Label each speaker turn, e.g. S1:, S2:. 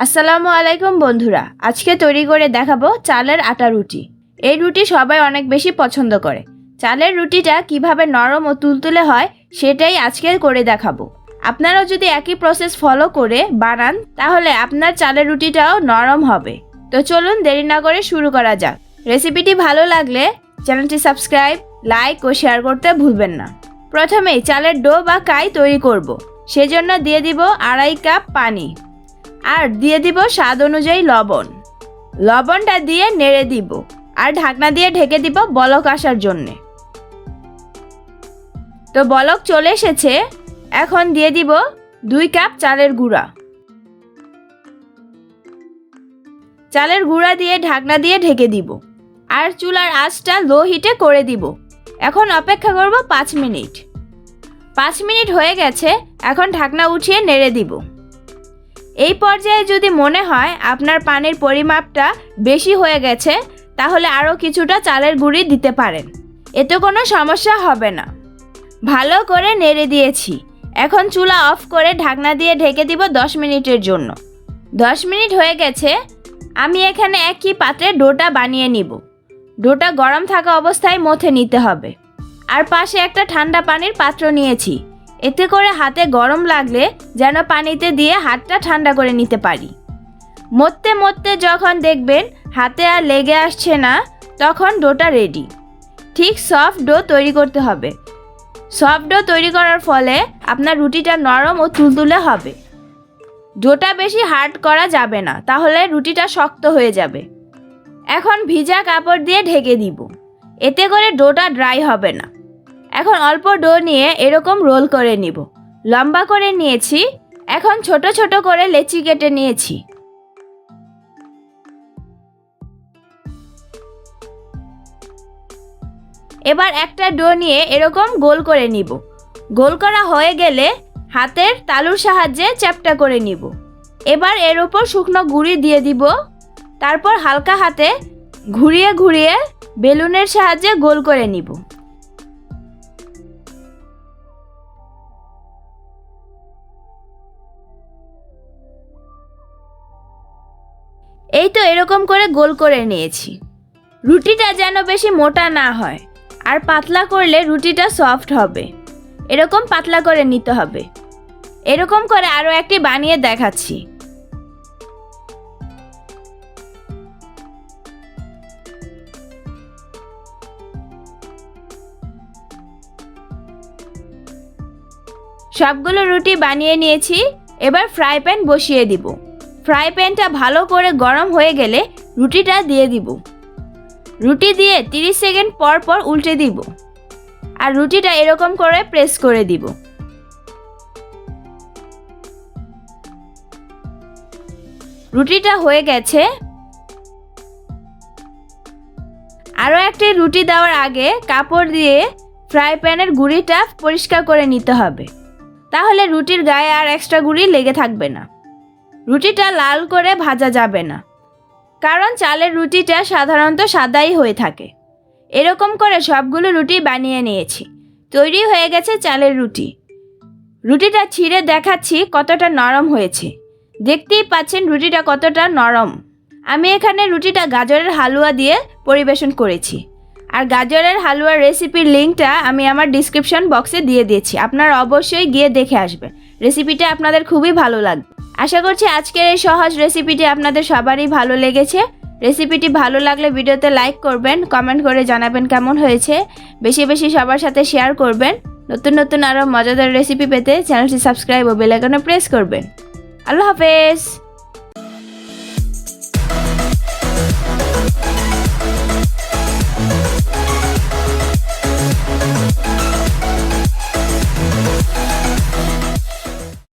S1: আসসালামু আলাইকুম বন্ধুরা, আজকে তৈরি করে দেখাবো চালের আটা রুটি। এই রুটি সবাই অনেক বেশি পছন্দ করে। চালের রুটিটা কিভাবে নরম ও তুলতুলে হয় সেটাই আজকে করে দেখাবো। আপনারাও যদি একই প্রসেস ফলো করে বানান তাহলে আপনার চালের রুটিটাও নরম হবে। তো চলুন দেরি না করে শুরু করা যাক। রেসিপিটি ভালো লাগলে চ্যানেলটি সাবস্ক্রাইব, লাইক ও শেয়ার করতে ভুলবেন না। প্রথমেই চালের ডো বা কাই তৈরি করব। সেজন্য দিয়ে দিব 2.5 কাপ পানি আর দিয়ে দিব স্বাদ অনুযায়ী লবণ। লবণটা দিয়ে নেড়ে দিব আর ঢাকনা দিয়ে ঢেকে দিব বলক আসার জন্যে। তো বলক চলে এসেছে, এখন দিয়ে দিব 2 কাপ চালের গুঁড়া। চালের গুঁড়া দিয়ে ঢাকনা দিয়ে ঢেকে দিব আর চুলার আঁচটা লো হিটে করে দিব। এখন অপেক্ষা করব 5 মিনিট। 5 মিনিট হয়ে গেছে, এখন ঢাকনা উঠিয়ে নেড়ে দিব। এই পর্যায়ে যদি মনে হয় আপনার পানির পরিমাপটা বেশি হয়ে গেছে তাহলে আরও কিছুটা চালের গুঁড়ি দিতে পারেন, এতে কোনো সমস্যা হবে না। ভালো করে নেড়ে দিয়েছি, এখন চুলা অফ করে ঢাকনা দিয়ে ঢেকে দিব 10 মিনিটের জন্য। 10 মিনিট হয়ে গেছে, আমি এখানে একই পাত্রে ডোটা বানিয়ে নিব। ডোটা গরম থাকা অবস্থায় মথে নিতে হবে। আর পাশে একটা ঠান্ডা পানির পাত্র নিয়েছি, এতে করে হাতে গরম লাগলে যেন পানিতে দিয়ে হাতটা ঠান্ডা করে নিতে পারি। মথতে মথতে যখন দেখবেন হাতে আর লেগে আসছে না, তখন ডোটা রেডি। ঠিক সফট ডো তৈরি করতে হবে। সফট ডো তৈরি করার ফলে আপনার রুটিটা নরম ও তুলতুলে হবে। ডোটা বেশি হার্ড করা যাবে না, তাহলে রুটিটা শক্ত হয়ে যাবে। এখন ভিজা কাপড় দিয়ে ঢেকে দিব, এতে করে ডোটা ড্রাই হবে না। এখন অল্প ডো নিয়ে এরকম রোল করে নিব। লম্বা করে নিয়েছি, এখন ছোট ছোট করে লেচি কেটে নিয়েছি। এবার একটা ডো নিয়ে এরকম গোল করে নিব। গোল করা হয়ে গেলে হাতের তালুর সাহায্যে চ্যাপ্টা করে নিব। এবার এর উপর শুকনো গুঁড়ি দিয়ে দিব। তারপর হালকা হাতে ঘুরিয়ে ঘুরিয়ে বেলুনের সাহায্যে গোল করে নিব। এই তো এরকম করে গোল করে নিয়েছি। রুটিটা যেন বেশি মোটা না হয়, আর পাতলা করলে রুটিটা সফট হবে। এরকম পাতলা করে নিতে হবে। এরকম করে আরও একটি বানিয়ে দেখাচ্ছি। সবগুলো রুটি বানিয়ে নিয়েছি। এবার ফ্রাই প্যান বসিয়ে দিব। ফ্রাই প্যানটা ভালো করে গরম হয়ে গেলে রুটিটা দিয়ে দিব। রুটি দিয়ে 30 সেকেন্ড পর পর উল্টে দিব আর রুটিটা এরকম করে প্রেস করে দিব। রুটিটা হয়ে গেছে। আরও একটি রুটি দেওয়ার আগে কাপড় দিয়ে ফ্রাই প্যানের গুঁড়িটা পরিষ্কার করে নিতে হবে, তাহলে রুটির গায়ে আর এক্সট্রা গুঁড়ি লেগে থাকবে না। রুটিটা লাল করে ভাজা যাবে না, কারণ চালের রুটিটা সাধারণত সাদাই হয়ে থাকে। এরকম করে সবগুলো রুটি বানিয়ে নিয়েছি। তৈরি হয়ে গেছে চালের রুটি। রুটিটা ছিঁড়ে দেখাচ্ছি কতটা নরম হয়েছে। দেখতেই পাচ্ছেন রুটিটা কতটা নরম। আমি এখানে রুটিটা গাজরের হালুয়া দিয়ে পরিবেশন করেছি, আর গাজরের হালুয়ার রেসিপির লিঙ্কটা আমি আমার ডিসক্রিপশন বক্সে দিয়ে দিয়েছি। আপনারা অবশ্যই গিয়ে দেখে আসবেন। রেসিপিটা আপনাদের খুবই ভালো লাগবে। আশা করছি আজকের এই সহজ রেসিপিটি আপনাদের সবারই ভালো লেগেছে। রেসিপিটি ভালো লাগলে ভিডিওতে লাইক করবেন, কমেন্ট করে জানাবেন কেমন হয়েছে। বেশি বেশি সবার সাথে শেয়ার করবেন। নতুন নতুন আরও মজাদার রেসিপি পেতে চ্যানেলটি সাবস্ক্রাইব ও বেল আইকনে প্রেস করবেন। আল্লাহ হাফেজ।